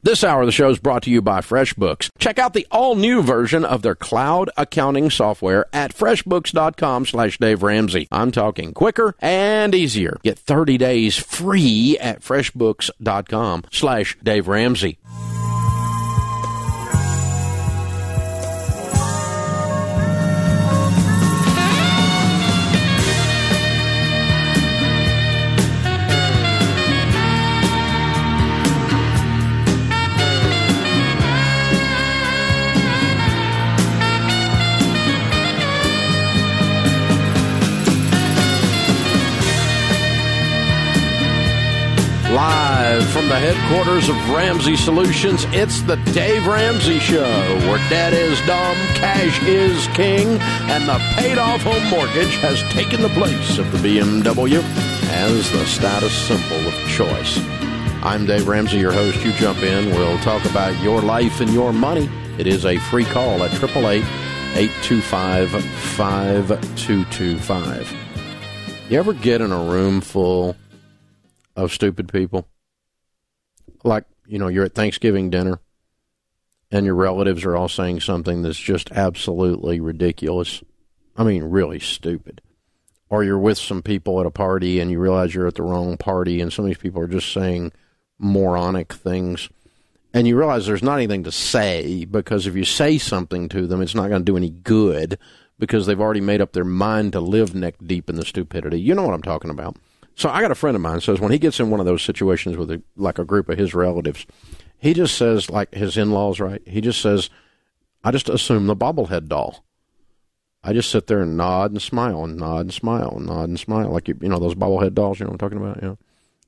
This hour of the show is brought to you by FreshBooks. Check out the all-new version of their cloud accounting software at freshbooks.com/Dave Ramsey. I'm talking quicker and easier. Get 30 days free at freshbooks.com/Dave Ramsey. Live from the headquarters of Ramsey Solutions, it's the Dave Ramsey Show, where debt is dumb, cash is king, and the paid-off home mortgage has taken the place of the BMW as the status symbol of choice. I'm Dave Ramsey, your host. You jump in. We'll talk about your life and your money. It is a free call at 888-825-5225. You ever get in a room full of stupid people? Like, you know, you're at Thanksgiving dinner and your relatives are all saying something that's just absolutely ridiculous. I mean, really stupid. Or you're with some people at a party and you realize you're at the wrong party and some of these people are just saying moronic things. And you realize there's not anything to say, because if you say something to them, it's not going to do any good, because they've already made up their mind to live neck deep in the stupidity. You know what I'm talking about. So I got a friend of mine says when he gets in one of those situations with a group of his relatives, he just says, like his in-laws, right? He just says, I just assume the bobblehead doll. I just sit there and nod and smile and nod and smile and nod and smile. Like, you know, those bobblehead dolls, you know what I'm talking about? You know?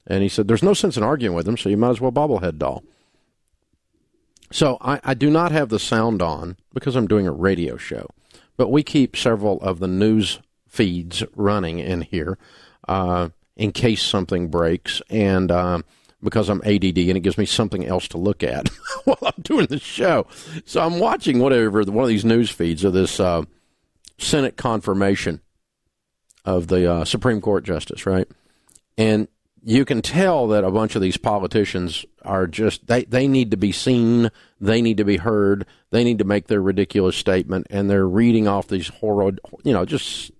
And he said, there's no sense in arguing with them, so you might as well bobblehead doll. So I do not have the sound on because I'm doing a radio show, but we keep several of the news feeds running in here, in case something breaks, and because I'm ADD and it gives me something else to look at while I'm doing the show. So I'm watching one of these news feeds of this Senate confirmation of the Supreme Court justice, right? And you can tell that a bunch of these politicians are just, they need to be seen, they need to be heard, they need to make their ridiculous statement, and they're reading off these horrid, you know, just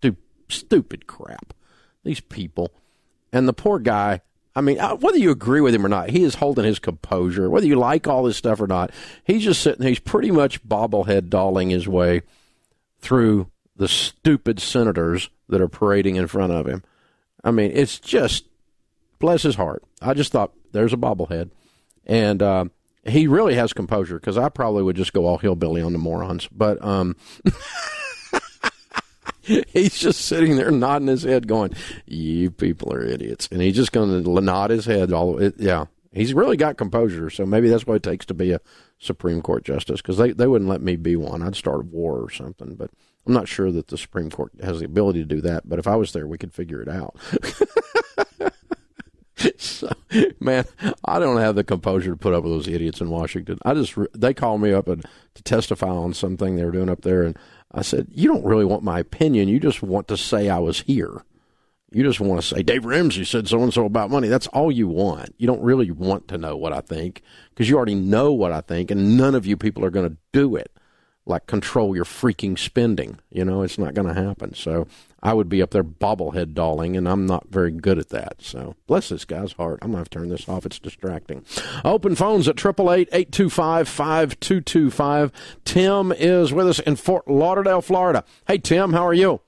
stupid crap. These people. And the poor guy, I mean, whether you agree with him or not, he is holding his composure. Whether you like all this stuff or not, he's just sitting there. He's pretty much bobblehead dolling his way through the stupid senators that are parading in front of him. I mean, it's just, bless his heart. I just thought, there's a bobblehead. And he really has composure, because I probably would just go all hillbilly on the morons. But he's just sitting there nodding his head going, you people are idiots. And he's just going to nod his head. Yeah, he's really got composure. So maybe that's what it takes to be a Supreme Court justice, because they wouldn't let me be one. I'd start a war or something. But I'm not sure that the Supreme Court has the ability to do that. But if I was there, we could figure it out. So, man, I don't have the composure to put up with those idiots in Washington. They called me up to testify on something they were doing up there, and I said, you don't really want my opinion. You just want to say I was here. You just want to say, Dave Ramsey said so-and-so about money. That's all you want. You don't really want to know what I think, because you already know what I think, and none of you people are going to do it. Like, control your freaking spending. You know, it's not going to happen. So I would be up there bobblehead dolling, and I'm not very good at that. So bless this guy's heart. I'm going to have to turn this off. It's distracting. Open phones at 888-825-5225. Tim is with us in Fort Lauderdale, Florida. Hey, Tim, how are you?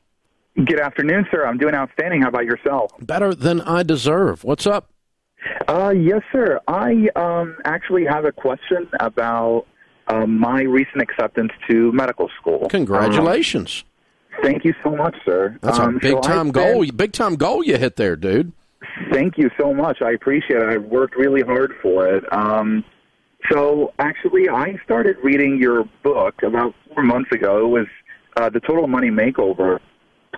Good afternoon, sir. I'm doing outstanding. How about yourself? Better than I deserve. What's up? Yes, sir. I actually have a question about my recent acceptance to medical school. Congratulations. Thank you so much, sir. That's a big-time goal. Big-time goal you hit there, dude. Thank you so much. I appreciate it. I've worked really hard for it. So, actually, I started reading your book about 4 months ago. It was The Total Money Makeover.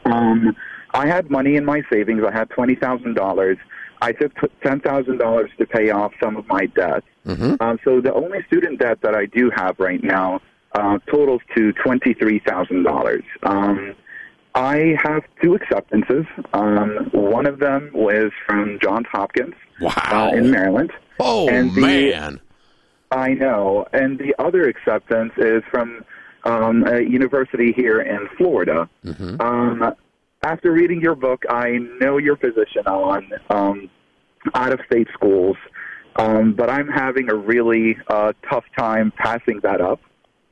I had money in my savings. I had $20,000. I took $10,000 to pay off some of my debt. Mm-hmm. So the only student debt that I do have right now totals to $23,000. I have two acceptances. One of them was from Johns Hopkins in Maryland. Oh, man. I know. And the other acceptance is from a university here in Florida. Mm-hmm. After reading your book, I know your position on out-of-state schools, but I'm having a really tough time passing that up.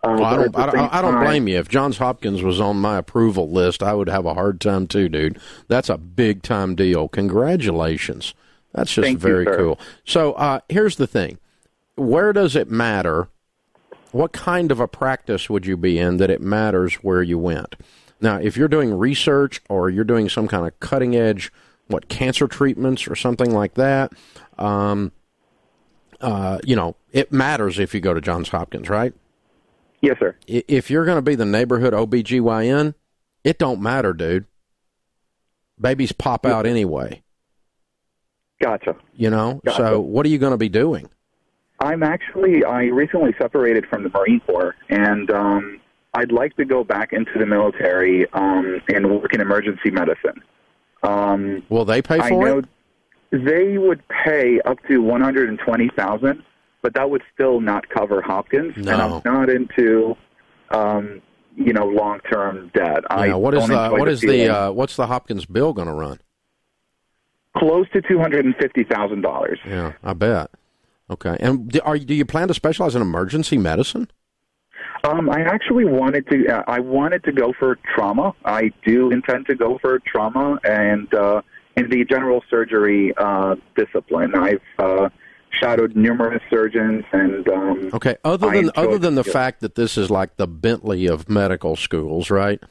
Well, I don't blame you. If Johns Hopkins was on my approval list, I would have a hard time too, dude. That's a big-time deal. Congratulations. That's just very cool. So here's the thing. Where does it matter? What kind of a practice would you be in that it matters where you went? Now, if you're doing research or you're doing some kind of cutting-edge, cancer treatments or something like that, it matters if you go to Johns Hopkins, right? Yes, sir. If you're going to be the neighborhood OBGYN, it don't matter, dude. Babies pop out anyway. Gotcha. So what are you going to be doing? I recently separated from the Marine Corps, and I'd like to go back into the military and work in emergency medicine. Will they pay for it? They would pay up to $120,000, but that would still not cover Hopkins. No. And I'm not into, long-term debt. What's the Hopkins bill going to run? Close to $250,000. Yeah, I bet. Okay. And do you plan to specialize in emergency medicine? I actually wanted to go for trauma. I do intend to go for trauma and in the general surgery discipline. I've shadowed numerous surgeons and okay. Other than the fact that this is like the Bentley of medical schools, right?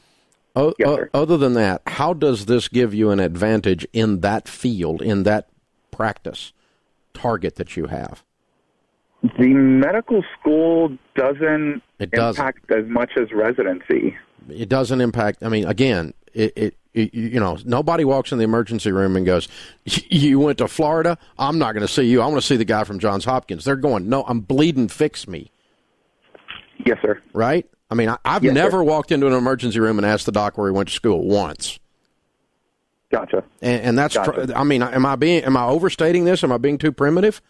Yes, other than that, how does this give you an advantage in that field, in that practice target that you have? The medical school doesn't impact as much as residency. It doesn't impact. I mean, again, nobody walks in the emergency room and goes, "You went to Florida? I'm not going to see you. I want to see the guy from Johns Hopkins." They're going, "No, I'm bleeding. Fix me." Yes, sir. Right? I mean, I've never walked into an emergency room and asked the doc where he went to school once. Gotcha. And that's. Gotcha. I mean, am I overstating this? Am I being too primitive?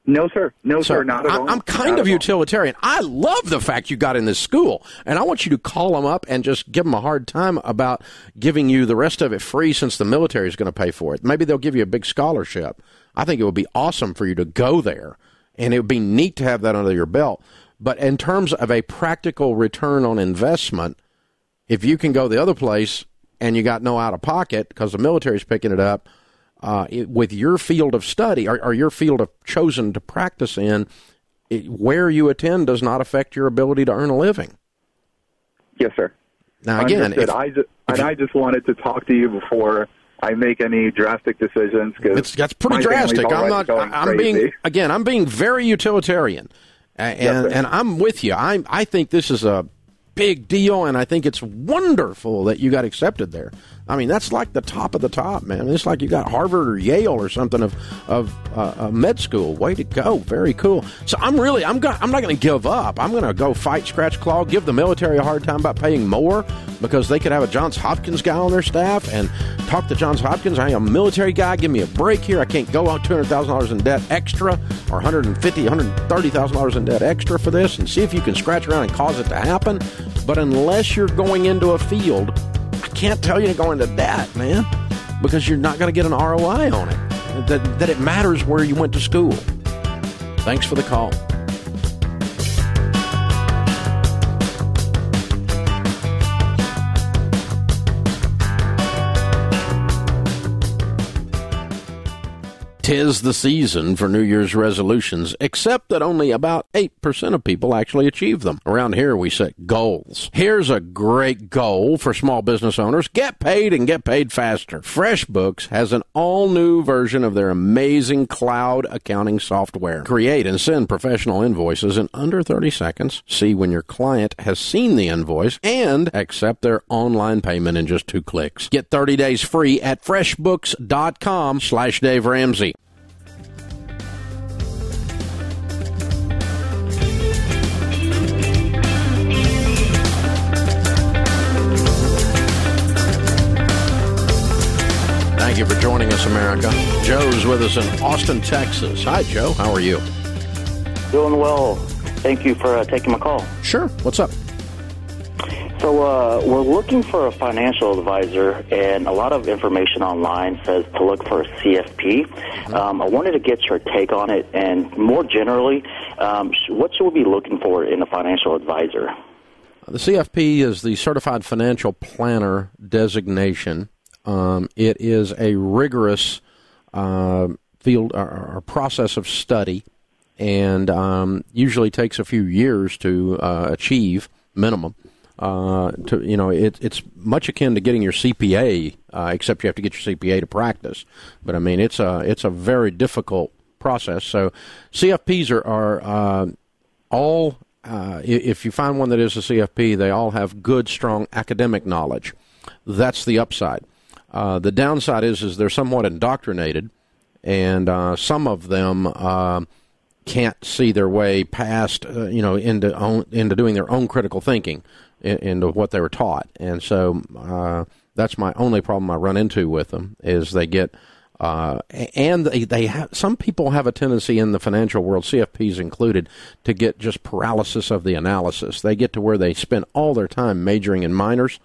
No, sir. No, sir, not at all. I'm kind of utilitarian. I love the fact you got in this school, and I want you to call them up and just give them a hard time about giving you the rest of it free since the military is going to pay for it. Maybe they'll give you a big scholarship. I think it would be awesome for you to go there, and it would be neat to have that under your belt. But in terms of a practical return on investment, if you can go the other place and you got no out-of-pocket because the military is picking it up, with your field of study or your field of chosen to practice in, where you attend does not affect your ability to earn a living. Yes, sir. Now, again, I just wanted to talk to you before I make any drastic decisions. That's pretty drastic. I'm being very utilitarian, and I'm with you. I think this is a big deal, and I think it's wonderful that you got accepted there. I mean, that's like the top of the top, man. It's like you got Harvard or Yale or something of med school. Way to go. Very cool. So I'm not going to give up. I'm going to go fight, scratch, claw, give the military a hard time about paying more because they could have a Johns Hopkins guy on their staff and talk to Johns Hopkins. I am a military guy. Give me a break here. I can't go out $200,000 in debt extra or $130,000 in debt extra for this, and see if you can scratch around and cause it to happen. But unless you're going into a field, I can't tell you to go into debt, man, because you're not going to get an ROI on it. That it matters where you went to school. Thanks for the call. Tis the season for New Year's resolutions, except that only about 8% of people actually achieve them. Around here, we set goals. Here's a great goal for small business owners. Get paid and get paid faster. FreshBooks has an all-new version of their amazing cloud accounting software. Create and send professional invoices in under 30 seconds. See when your client has seen the invoice and accept their online payment in just 2 clicks. Get 30 days free at freshbooks.com/Dave Ramsey. Thank you for joining us, America. Joe's with us in Austin, Texas. Hi, Joe. How are you? Doing well. Thank you for taking my call. Sure. What's up? So we're looking for a financial advisor, and a lot of information online says to look for a CFP. I wanted to get your take on it, and more generally, what should we be looking for in a financial advisor? The CFP is the Certified Financial Planner designation. It is a rigorous field or process of study, and usually takes a few years to achieve minimum. It's much akin to getting your CPA, except you have to get your CPA to practice. But I mean, it's a very difficult process. So CFPs are all. If you find one that is a CFP, they all have good, strong academic knowledge. That's the upside. The downside is they're somewhat indoctrinated, and some of them can't see their way past, into doing their own critical thinking into what they were taught. And so that's my only problem I run into with them is they get. And they have, some people have a tendency in the financial world, CFPs included, to get just paralysis of the analysis. They get to where they spend all their time majoring in minors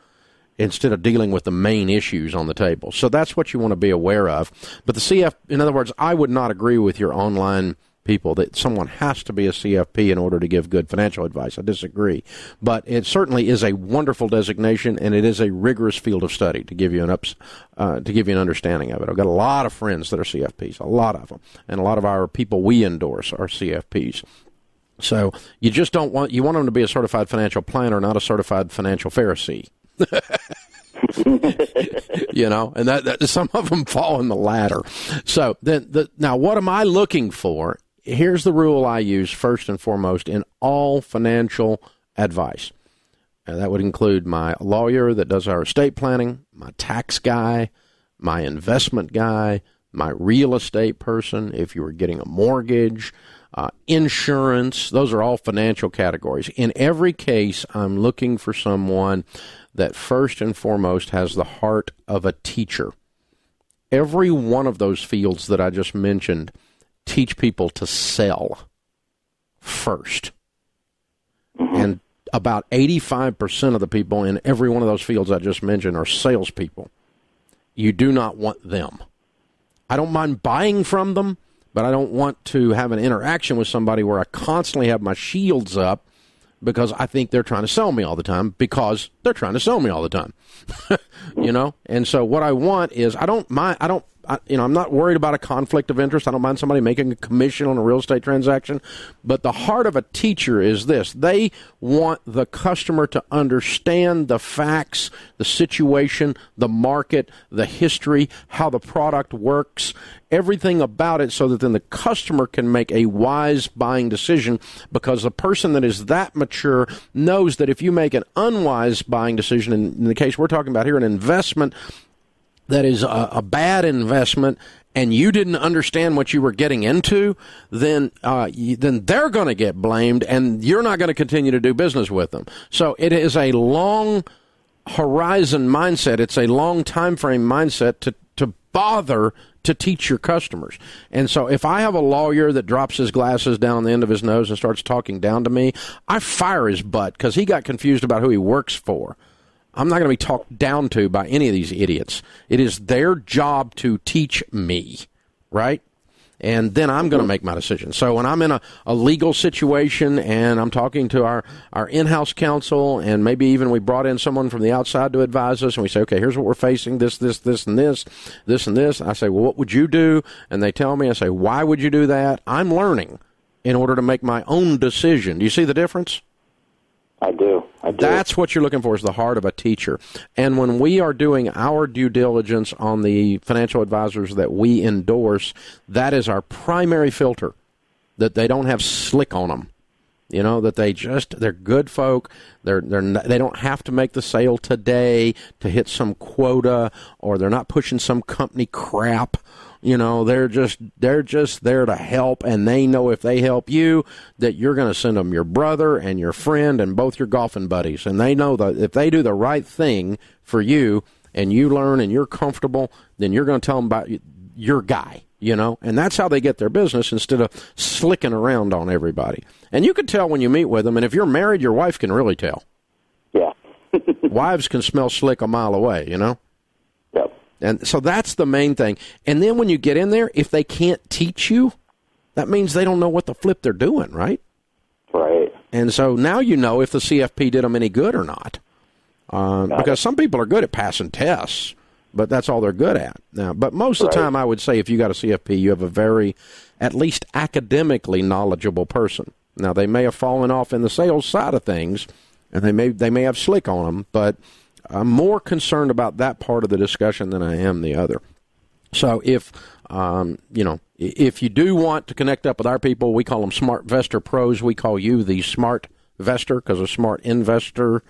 instead of dealing with the main issues on the table. So that's what you want to be aware of. But the in other words, I would not agree with your online people that someone has to be a CFP in order to give good financial advice. I disagree. But it certainly is a wonderful designation, and it is a rigorous field of study to give you an understanding of it. I've got a lot of friends that are CFPs, a lot of them, and a lot of our people we endorse are CFPs. So you just you want them to be a certified financial planner, not a certified financial Pharisee. And that some of them fall in the latter. So now what am I looking for? Here's the rule I use first and foremost in all financial advice. And that would include my lawyer that does our estate planning, my tax guy, my investment guy, my real estate person, if you were getting a mortgage, insurance. Those are all financial categories. In every case, I'm looking for someone that first and foremost has the heart of a teacher. Every one of those fields that I just mentioned teach people to sell first. And about 85% of the people in every one of those fields I just mentioned are salespeople. You do not want them. I don't mind buying from them, but I don't want to have an interaction with somebody where I constantly have my shields up because I think they're trying to sell me all the time because they're trying to sell me all the time. And so what I want is I'm not worried about a conflict of interest. I don't mind somebody making a commission on a real estate transaction. But the heart of a teacher is this. They want the customer to understand the facts, the situation, the market, the history, how the product works, everything about it so that then the customer can make a wise buying decision, because the person that is that mature knows that if you make an unwise buying decision, in the case we're talking about here, an investment that is a bad investment, and you didn't understand what you were getting into, then they're going to get blamed, and you're not going to continue to do business with them. So it is a long horizon mindset. It's a long time frame mindset to bother to teach your customers. And so if I have a lawyer that drops his glasses down on the end of his nose and starts talking down to me, I fire his butt because he got confused about who he works for. I'm not going to be talked down to by any of these idiots. It is their job to teach me, right? And then I'm going to make my decision. So when I'm in a legal situation and I'm talking to our in-house counsel, and maybe even we brought in someone from the outside to advise us, and we say, okay, here's what we're facing, this, and this. I say, well, what would you do? And they tell me, I say, why would you do that? I'm learning in order to make my own decision. Do you see the difference? I do. That's what you're looking for, is the heart of a teacher. And when we are doing our due diligence on the financial advisors that we endorse, that is our primary filter, that they don't have slick on them. That they're good folk. They don't have to make the sale today to hit some quota, or they're not pushing some company crap. They're just there to help, and they know if they help you that you're going to send them your brother and your friend and both your golfing buddies. And they know that if they do the right thing for you and you learn and you're comfortable, then you're going to tell them about your guy. and that's how they get their business instead of slicking around on everybody. And you can tell when you meet with them, and if you're married, your wife can really tell. Yeah. Wives can smell slick a mile away, Yep. And so that's the main thing. And then when you get in there, if they can't teach you, that means they don't know what the flip they're doing, right? Right. And so now you know if the CFP did them any good or not. Because some people are good at passing tests, but that's all they're good at. Now, but most of the time, I would say if you got a CFP, you have a very, at least academically knowledgeable person. Now, they may have fallen off in the sales side of things, and they may have slick on them, but I'm more concerned about that part of the discussion than I am the other. So if you do want to connect up with our people, we call them Smart Vestor Pros. We call you the Smart Vestor because a smart investor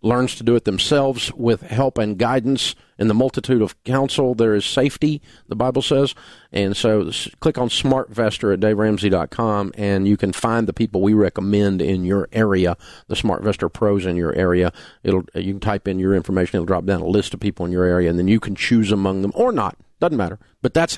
learns to do it themselves with help and guidance. In the multitude of counsel, there is safety, the Bible says. And so click on Smart Vestor at DaveRamsey.com, and you can find the people we recommend in your area, the Smart Vestor Pros in your area. You can type in your information. It'll drop down a list of people in your area, and then you can choose among them or not. Doesn't matter. But that's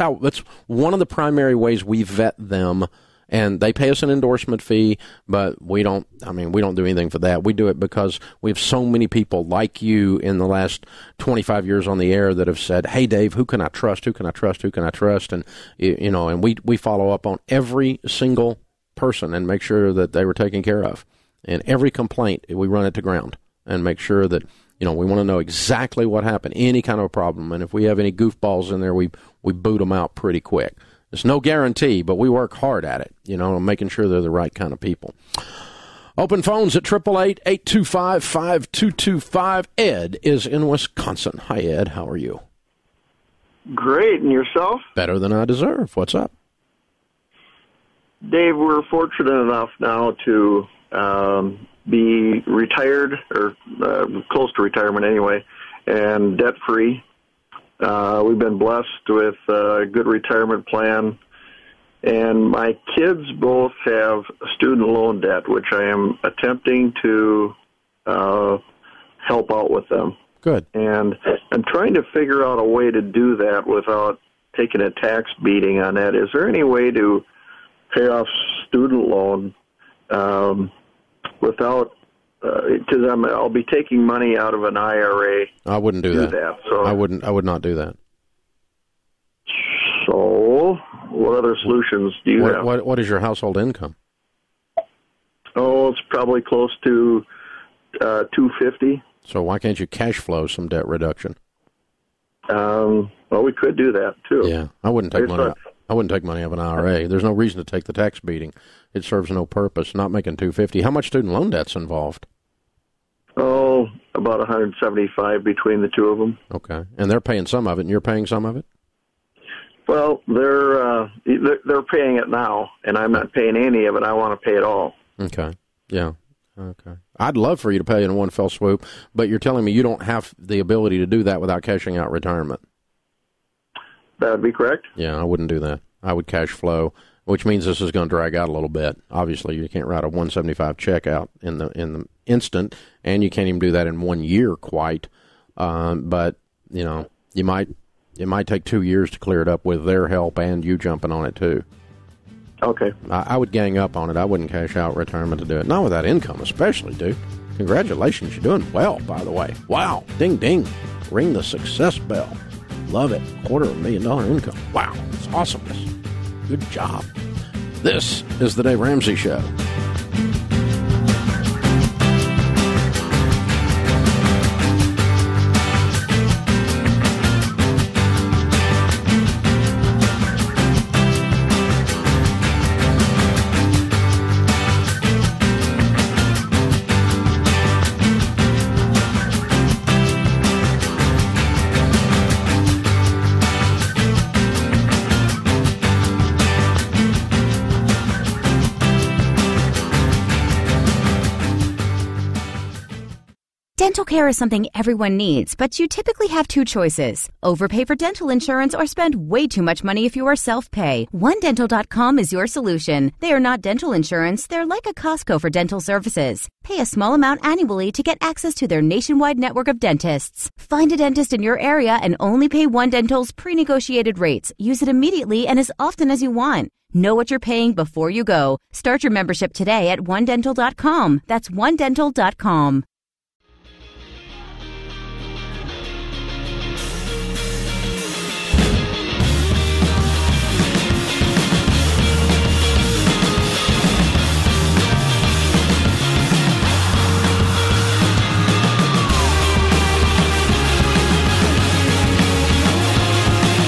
one of the primary ways we vet them. And they pay us an endorsement fee, but we don't do anything for that. We do it because we have so many people like you in the last 25 years on the air that have said, hey, Dave, who can I trust? Who can I trust? Who can I trust? And, and we follow up on every single person and make sure that they were taken care of. And every complaint, we run it to ground and make sure that, we want to know exactly what happened, any kind of a problem. And if we have any goofballs in there, we boot them out pretty quick. There's no guarantee, but we work hard at it, making sure they're the right kind of people. Open phones at 888-825-5225. Ed is in Wisconsin. Hi, Ed. How are you? Great. And yourself? Better than I deserve. What's up? Dave, we're fortunate enough now to be retired, or close to retirement anyway, and debt-free. We've been blessed with a good retirement plan, and my kids both have student loan debt, which I am attempting to help out with them. Good. And I'm trying to figure out a way to do that without taking a tax beating on that. Is there any way to pay off student loan without, because I'll be taking money out of an IRA. I wouldn't do that. So I would not do that. So, what other solutions do you have? What is your household income? Oh, it's probably close to $250. So why can't you cash flow some debt reduction? Well, we could do that too. Yeah, I wouldn't take money. I wouldn't take money out of an IRA. There's no reason to take the tax beating. It serves no purpose. Not making $250. How much student loan debt's involved? Oh, about $175 between the two of them. Okay, and they're paying some of it, and you're paying some of it. Well, they're paying it now, and I'm not paying any of it. I want to pay it all. Okay. Yeah. Okay. I'd love for you to pay in one fell swoop, but you're telling me you don't have the ability to do that without cashing out retirement. That would be correct. Yeah, I wouldn't do that. I would cash flow, which means this is going to drag out a little bit. Obviously, you can't write a $175 check out in the instant, and you can't even do that in 1 year quite. But it might take 2 years to clear it up with their help and you jumping on it too. Okay. I would gang up on it. I wouldn't cash out retirement to do it. Not with that income, especially, dude. Congratulations, you're doing well, by the way. Wow, ding ding, ring the success bell. Love it. $250,000 income. Wow, it's awesomeness. Good job. This is the Dave Ramsey Show. Dental care is something everyone needs, but you typically have two choices. Overpay for dental insurance or spend way too much money if you are self-pay. OneDental.com is your solution. They are not dental insurance. They're like a Costco for dental services. Pay a small amount annually to get access to their nationwide network of dentists. Find a dentist in your area and only pay One Dental's pre-negotiated rates. Use it immediately and as often as you want. Know what you're paying before you go. Start your membership today at OneDental.com. That's OneDental.com.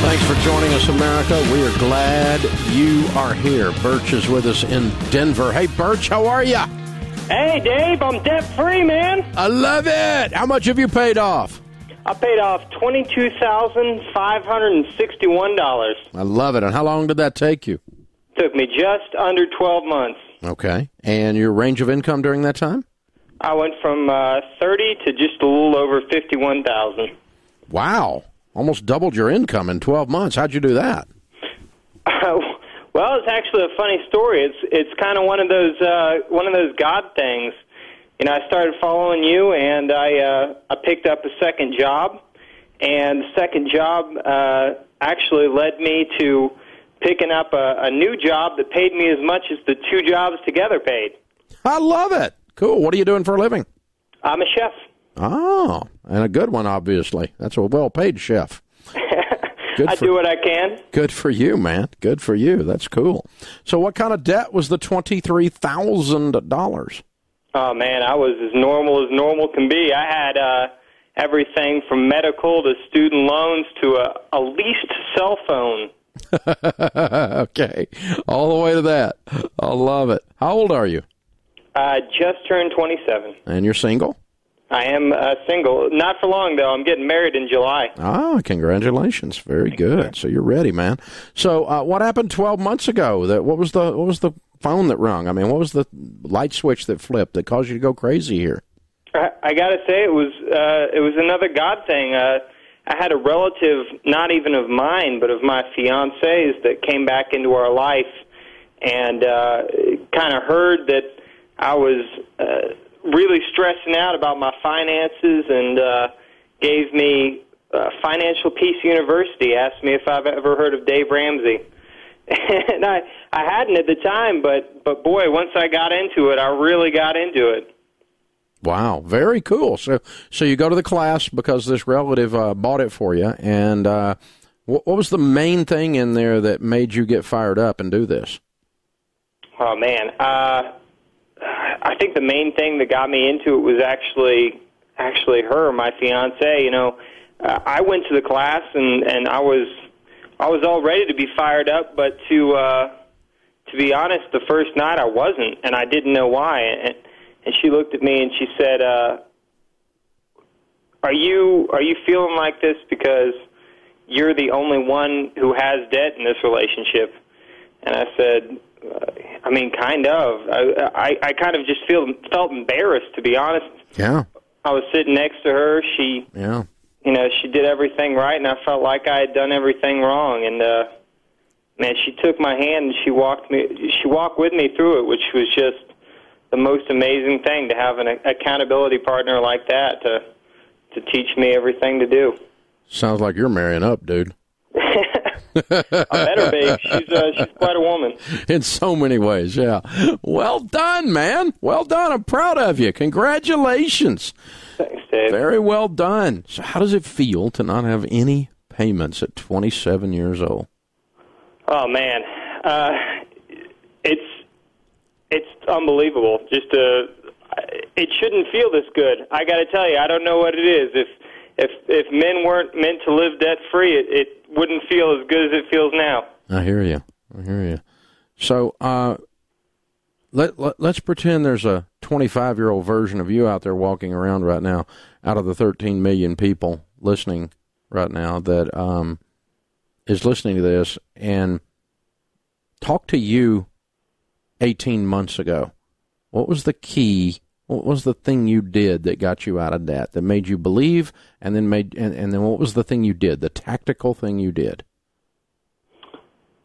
Thanks for joining us, America. We are glad you are here. Birch is with us in Denver. Hey, Birch, how are you? Hey, Dave, I'm debt-free, man. I love it. How much have you paid off? I paid off $22,561. I love it. And how long did that take you? Took me just under 12 months. Okay. And your range of income during that time? I went from 30 to just a little over 51,000. Wow. Almost doubled your income in 12 months. How'd you do that? Well, it's actually a funny story. It's kind of one of those God things. You know, I started following you, and I picked up a second job, and the second job actually led me to picking up a new job that paid me as much as the two jobs together paid. I love it. Cool. What are you doing for a living? I'm a chef. Oh, and a good one, obviously. That's a well-paid chef. I do what I can. Good for you, man. Good for you. That's cool. So what kind of debt was the $23,000? Oh, man, I was as normal can be. I had everything from medical to student loans to a leased cell phone. Okay. All the way to that. I love it. How old are you? Just turned 27. And you're single? I am single. Not for long, though. I'm getting married in July. Ah, congratulations. Very good. So you're ready, man. So what happened 12 months ago? What was the phone that rung? I mean, what was the light switch that flipped that caused you to go crazy here? I got to say, it was another God thing. I had a relative, not even of mine, but of my fiance's, that came back into our life and kind of heard that I was really stressing out about my finances and gave me Financial Peace University, asked me if I've ever heard of Dave Ramsey. And I hadn't at the time, but boy, once I got into it, I really got into it. Wow, very cool. So you go to the class because this relative bought it for you, and what was the main thing in there that made you get fired up and do this? Oh, man. I think the main thing that got me into it was actually her, my fiance. You know, I went to the class and I was all ready to be fired up, but to be honest, the first night I wasn't, and I didn't know why. And she looked at me and she said, "Are you feeling like this because you're the only one who has debt in this relationship?" And I said, I mean, kind of. I kind of just felt embarrassed, to be honest. Yeah. I was sitting next to her. She did everything right, and I felt like I had done everything wrong. And man, she took my hand and she walked with me through it, which was just the most amazing thing to have an accountability partner like that to teach me everything to do. Sounds like you're marrying up, dude. I better be. She's quite a woman. In so many ways, yeah. Well done, man. Well done. I'm proud of you. Congratulations. Thanks, Dave. Very well done. So how does it feel to not have any payments at 27 years old? Oh, man. It's unbelievable. It shouldn't feel this good. I got to tell you, I don't know what it is. If men weren't meant to live debt-free, it wouldn't feel as good as it feels now. I hear you. So let's pretend there's a 25-year-old version of you out there walking around right now, out of the 13 million people listening right now that is listening to this, and talk to you 18 months ago. What was the key What was the thing you did that got you out of debt, that made you believe, and then and then what was the thing you did, the tactical thing you did?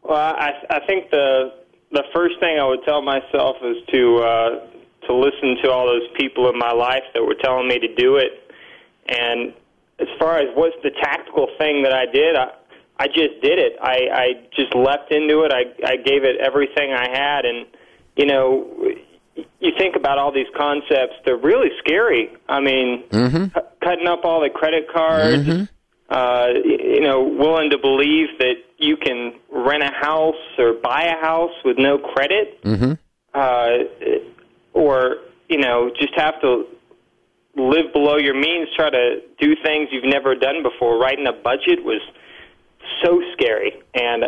Well, I think the first thing I would tell myself is to listen to all those people in my life that were telling me to do it. And as far as what's the tactical thing that I did, I just did it. I just leapt into it. I gave it everything I had. And, you know, you think about all these concepts, they're really scary. I mean, cutting up all the credit cards, you know, willing to believe that you can rent a house or buy a house with no credit, or, you know, just have to live below your means, try to do things you've never done before. Writing a budget was so scary. And,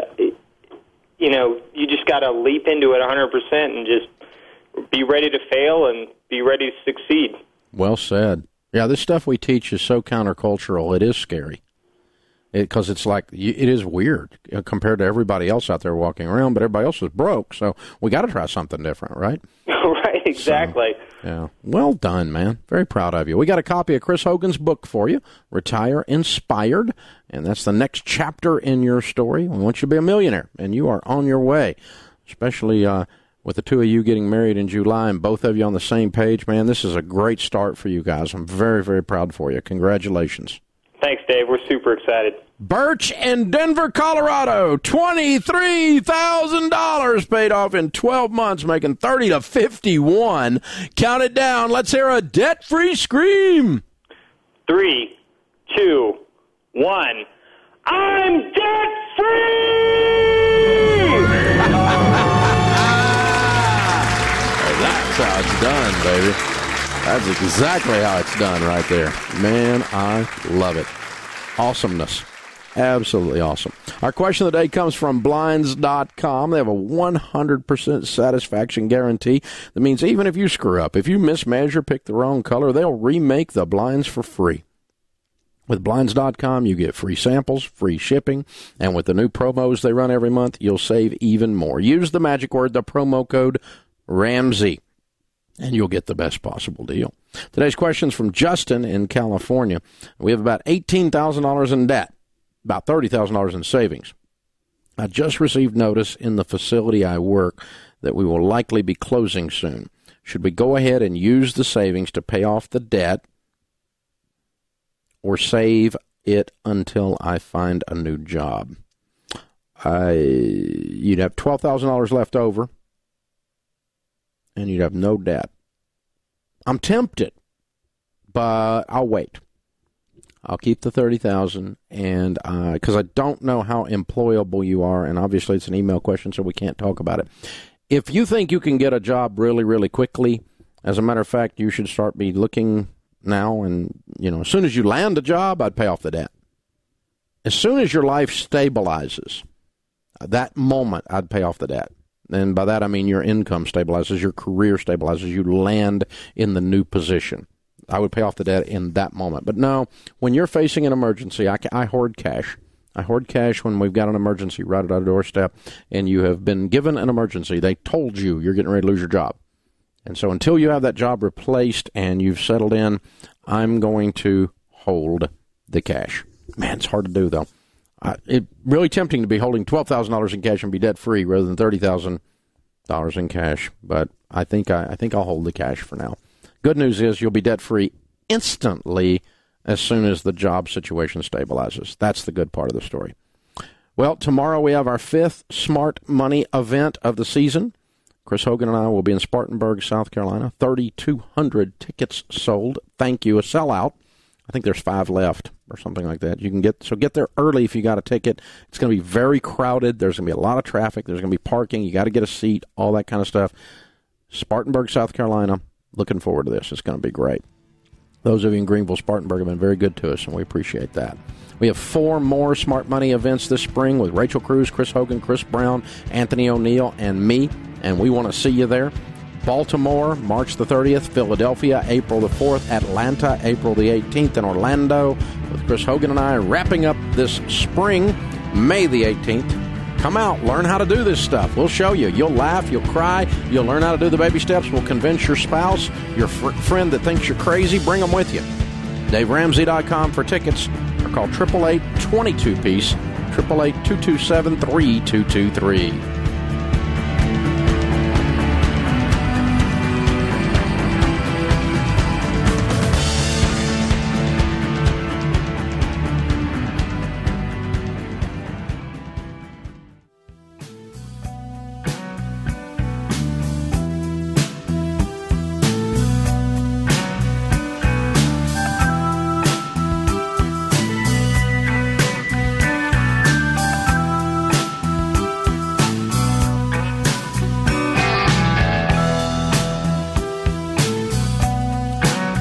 you know, you just got to leap into it 100% and just be ready to fail and be ready to succeed. Well said. Yeah, this stuff we teach is so countercultural. It is scary. Because it's like, it is weird compared to everybody else out there walking around, but everybody else is broke, so we got to try something different, right? Right, exactly. So, yeah. Well done, man. Very proud of you. We got a copy of Chris Hogan's book for you, Retire Inspired, and that's the next chapter in your story. We want you to be a millionaire, and you are on your way, especially with the two of you getting married in July and both of you on the same page. Man, this is a great start for you guys. I'm very, very proud for you. Congratulations. Thanks, Dave. We're super excited. Birch in Denver, Colorado, $23,000 paid off in 12 months, making 30 to 51. Count it down. Let's hear a debt-free scream. 3, 2, 1. I'm debt-free! That's how it's done, baby. That's exactly how it's done right there. Man, I love it. Awesomeness. Absolutely awesome. Our question of the day comes from Blinds.com. They have a 100% satisfaction guarantee. That means even if you screw up, if you mismeasure, pick the wrong color, they'll remake the blinds for free. With Blinds.com, you get free samples, free shipping, and with the new promos they run every month, you'll save even more. Use the magic word, the promo code Ramsey, and you'll get the best possible deal. Today's question is from Justin in California. We have about $18,000 in debt, about $30,000 in savings. I just received notice in the facility I work that we will likely be closing soon. Should we go ahead and use the savings to pay off the debt or save it until I find a new job? You'd have $12,000 left over, and you'd have no debt. I'm tempted, but I'll wait. I'll keep the $30,000, and because I don't know how employable you are, and obviously it's an email question, so we can't talk about it. If you think you can get a job really, really quickly, as a matter of fact, you should start be looking now, and as soon as you land a job, I'd pay off the debt. As soon as your life stabilizes, that moment, I'd pay off the debt. And by that, I mean your income stabilizes, your career stabilizes, you land in the new position. I would pay off the debt in that moment. But no, when you're facing an emergency, I hoard cash. I hoard cash when we've got an emergency right at our doorstep, and you have been given an emergency. They told you you're getting ready to lose your job. And so until you have that job replaced and you've settled in, I'm going to hold the cash. Man, it's hard to do, though. It's really tempting to be holding $12,000 in cash and be debt-free rather than $30,000 in cash. But I think I'll hold the cash for now. Good news is you'll be debt-free instantly as soon as the job situation stabilizes. That's the good part of the story. Well, tomorrow we have our 5th Smart Money event of the season. Chris Hogan and I will be in Spartanburg, South Carolina. 3,200 tickets sold. Thank you. A sellout. I think there's 5 left or something like that. You can get there early if you got a ticket. It's going to be very crowded. There's going to be a lot of traffic. There's going to be parking. You got to get a seat, all that kind of stuff. Spartanburg, South Carolina. Looking forward to this. It's going to be great. Those of you in Greenville, Spartanburg have been very good to us, and we appreciate that. We have 4 more Smart Money events this spring with Rachel Cruz, Chris Hogan, Chris Brown, Anthony O'Neill, and me, and we want to see you there. Baltimore, March the 30th, Philadelphia, April the 4th, Atlanta, April the 18th, and Orlando, with Chris Hogan and I wrapping up this spring, May the 18th. Come out, learn how to do this stuff. We'll show you. You'll laugh, you'll cry, you'll learn how to do the baby steps. We'll convince your spouse, your friend that thinks you're crazy, bring them with you. DaveRamsey.com for tickets, or call 888-22-PEACE, 888-227-3223.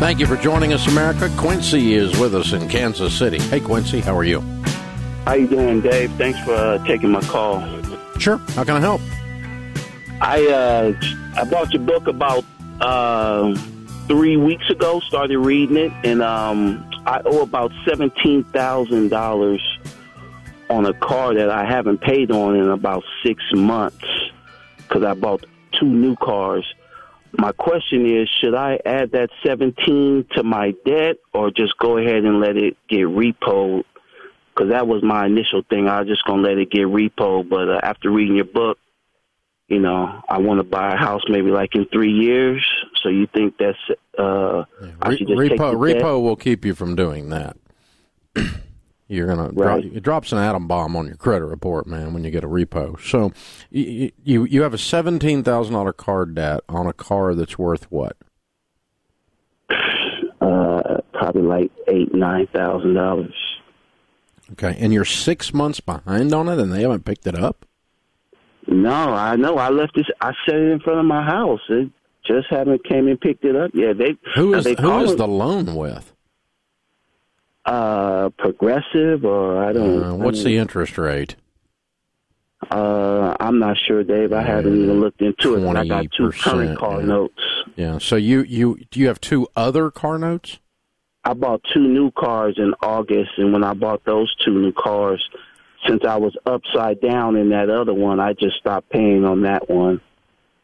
Thank you for joining us, America. Quincy is with us in Kansas City. Hey, Quincy, how are you? How you doing, Dave? Thanks for taking my call. Sure. How can I help? I bought your book about 3 weeks ago, started reading it, and I owe about $17,000 on a car that I haven't paid on in about 6 months because I bought 2 new cars. My question is, should I add that 17 to my debt or just go ahead and let it get repoed? Because that was my initial thing. I was just going to let it get repoed. But after reading your book, you know, I want to buy a house maybe like in 3 years. So you think that's I should just take the debt? Repo will keep you from doing that. You're gonna it drops an atom bomb on your credit report, man, when you get a repo. So you have a $17,000 car debt on a car that's worth what? Probably like $8,000-9,000. Okay, and you're 6 months behind on it, and they haven't picked it up? No, I know. I left this. I set it in front of my house. It just haven't came and picked it up yet. Who is the loan with? Progressive, or I don't. What's the interest rate? I'm not sure, Dave. I haven't even looked into it. I got 2 current car notes. Yeah. So do you have 2 other car notes? I bought 2 new cars in August, and when I bought those 2 new cars, since I was upside down in that other one, I just stopped paying on that one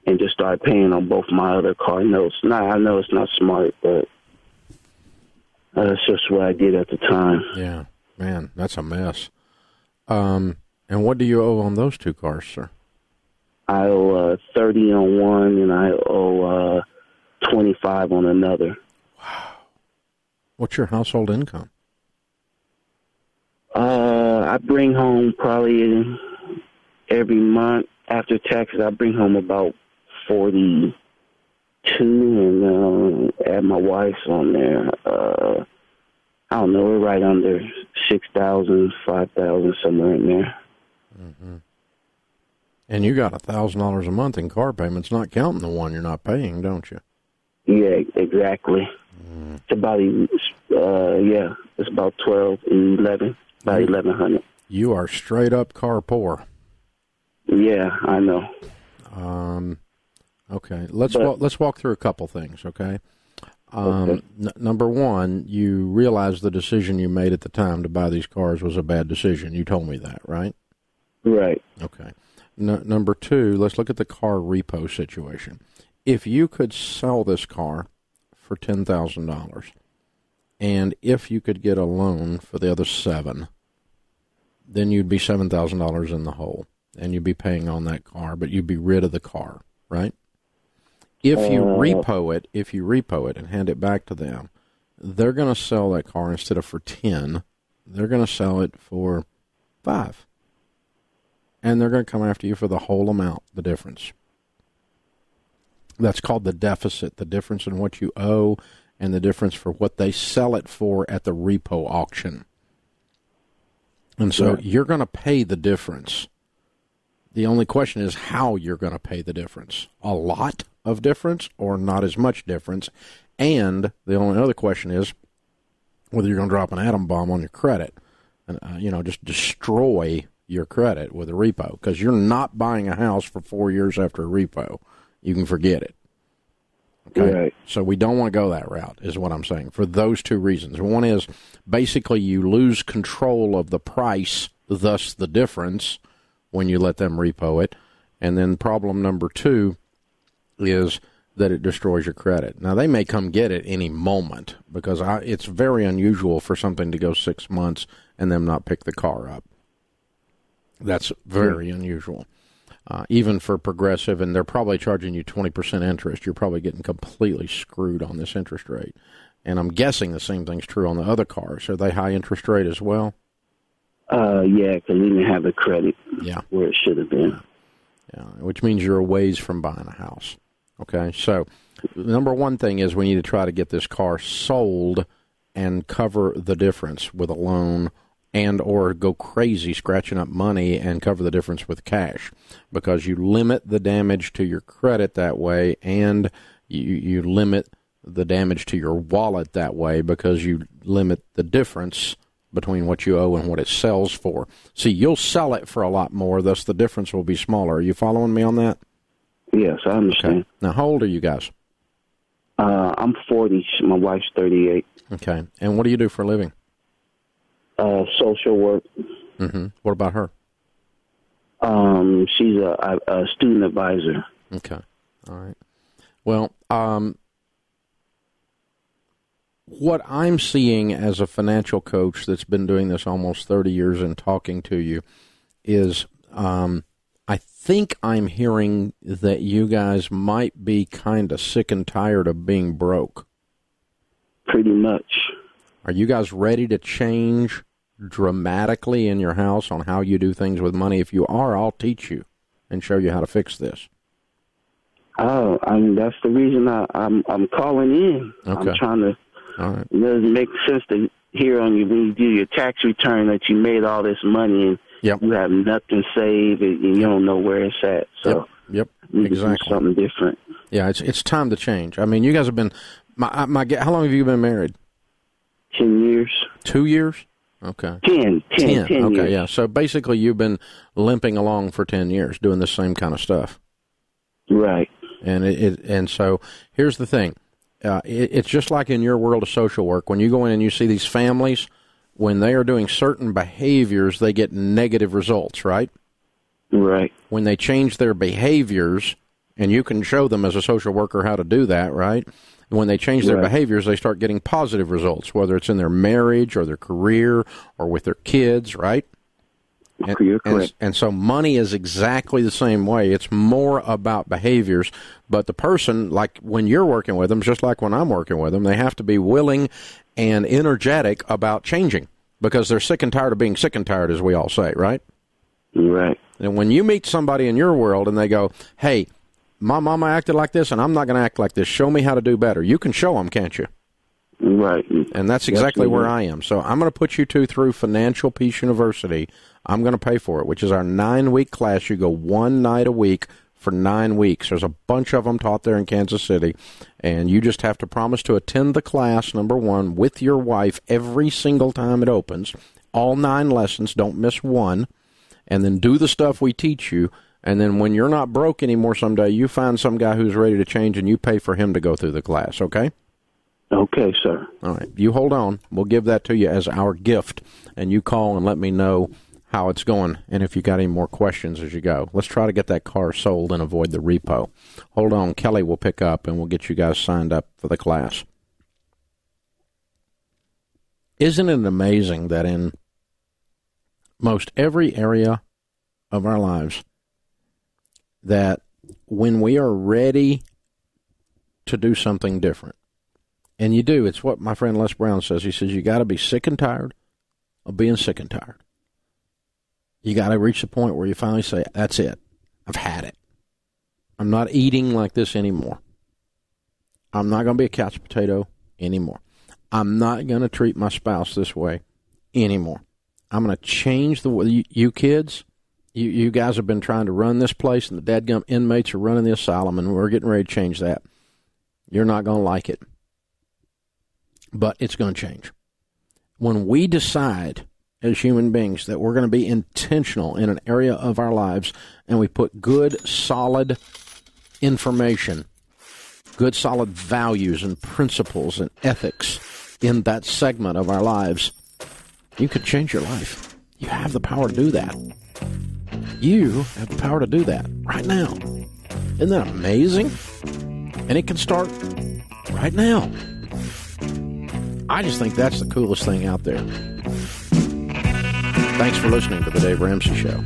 and just started paying on both my other car notes. Now, I know it's not smart, but that's just what I did at the time. Yeah, man, that's a mess. And what do you owe on those 2 cars, sir? I owe 30 on one, and I owe 25 on another. Wow. What's your household income? I bring home probably every month after taxes. I bring home about 42, and add my wife's on there. I don't know. We're right under 6,000, 5,000, somewhere in there. Mm-hmm. And you got $1,000 a month in car payments, not counting the one you're not paying, don't you? Yeah, exactly. Mm. It's about it's about 12, 11, about 1,100. You are straight up car poor. Yeah, I know. Okay, let's walk through a couple things. Okay. Okay. Number one, you realize the decision you made at the time to buy these cars was a bad decision. You told me that, right? Right. Okay. Number two, let's look at the car repo situation. If you could sell this car for $10,000, and if you could get a loan for the other $7,000, then you'd be $7,000 in the hole, and you'd be paying on that car, but you'd be rid of the car, right? If you repo it and hand it back to them, they're going to sell that car instead of for 10, they're going to sell it for 5. And they're going to come after you for the whole amount, the difference. That's called the deficit, the difference in what you owe and the difference for what they sell it for at the repo auction. And so you're going to pay the difference. The only question is how you're going to pay the difference. A lot of difference or not as much difference. And the only other question is whether you're going to drop an atom bomb on your credit and, just destroy your credit with a repo, because you're not buying a house for 4 years after a repo. You can forget it. Okay? Right. So we don't want to go that route, is what I'm saying, for those 2 reasons. One is basically you lose control of the price, thus the difference, when you let them repo it. And then problem number 2 is that it destroys your credit. Now, they may come get it any moment because it's very unusual for something to go 6 months and them not pick the car up. That's very unusual. Even for Progressive, and they're probably charging you 20% interest. You're probably getting completely screwed on this interest rate. And I'm guessing the same thing's true on the other cars. Are they high interest rate as well? Yeah, because we didn't have the credit where it should have been. Yeah, which means you're a ways from buying a house. Okay, so number one thing is we need to try to get this car sold and cover the difference with a loan and or go crazy scratching up money and cover the difference with cash, because you limit the damage to your credit that way, and you limit the damage to your wallet that way because you limit the difference between what you owe and what it sells for. See, you'll sell it for a lot more, thus the difference will be smaller. Are you following me on that? Yes, I understand. Okay. Now, how old are you guys? I'm 40. My wife's 38. Okay. And what do you do for a living? Social work. Mm-hmm. What about her? She's a student advisor. Okay. All right. Well, what I'm seeing as a financial coach that's been doing this almost 30 years and talking to you is I think I'm hearing that you guys might be kind of sick and tired of being broke. Pretty much. Are you guys ready to change dramatically in your house on how you do things with money? If you are, I'll teach you and show you how to fix this. Oh, that's the reason I'm calling in. Okay. I'm trying to. All right. It doesn't make sense to hear on you when you do your tax return that you made all this money and you have nothing saved and you don't know where it's at. So yep. You Exactly. do something different. Yeah, it's time to change. I mean, you guys have been. How long have you been married? 10 years. 2 years? Okay. 10 okay, years. Yeah. So basically you've been limping along for 10 years doing the same kind of stuff. Right. And so here's the thing. It's just like in your world of social work. When you go in and you see these families, when they are doing certain behaviors, they get negative results, right? Right. When they change their behaviors, and you can show them as a social worker how to do that, right? When they change their behaviors, they start getting positive results, whether it's in their marriage or their career or with their kids, right? You're correct. And so money is exactly the same way. It's more about behaviors. But the person, like when you're working with them, just like when I'm working with them, they have to be willing and energetic about changing because they're sick and tired of being sick and tired, as we all say, right? Right. And when you meet somebody in your world and they go, hey, my mama acted like this, and I'm not going to act like this. Show me how to do better. You can show them, can't you? Right. And that's exactly where I am. So I'm going to put you two through Financial Peace University. I'm going to pay for it, which is our 9-week class. You go one night a week for 9 weeks. There's a bunch of them taught there in Kansas City, and you just have to promise to attend the class, number one, with your wife every single time it opens. All 9 lessons, don't miss one, and then do the stuff we teach you. And then when you're not broke anymore someday, you find some guy who's ready to change, and you pay for him to go through the class, okay? Okay, sir. All right. You hold on. We'll give that to you as our gift, and you call and let me know how it's going and if you got any more questions as you go. Let's try to get that car sold and avoid the repo. Hold on. Kelly will pick up, and we'll get you guys signed up for the class. Isn't it amazing that in most every area of our lives, that when we are ready to do something different, and you do, it's what my friend Les Brown says. He says, you got to be sick and tired of being sick and tired. You got to reach the point where you finally say, that's it. I've had it. I'm not eating like this anymore. I'm not going to be a couch potato anymore. I'm not going to treat my spouse this way anymore. I'm going to change the way you kids, you guys have been trying to run this place, and the dadgum inmates are running the asylum, and we're getting ready to change that. You're not going to like it. But it's going to change. When we decide as human beings that we're going to be intentional in an area of our lives, and we put good, solid information, good, solid values and principles and ethics in that segment of our lives, you could change your life. You have the power to do that. You have the power to do that right now. Isn't that amazing? And it can start right now. I just think that's the coolest thing out there. Thanks for listening to The Dave Ramsey Show.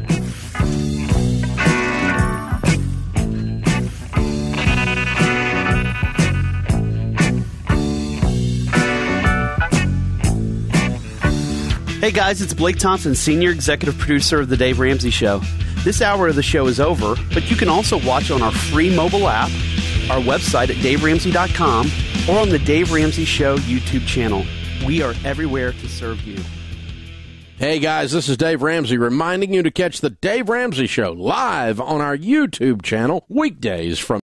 Hey guys, it's Blake Thompson, Senior Executive Producer of The Dave Ramsey Show. This hour of the show is over, but you can also watch on our free mobile app, our website at daveramsey.com, or on the Dave Ramsey Show YouTube channel. We are everywhere to serve you. Hey guys, this is Dave Ramsey reminding you to catch The Dave Ramsey Show live on our YouTube channel weekdays from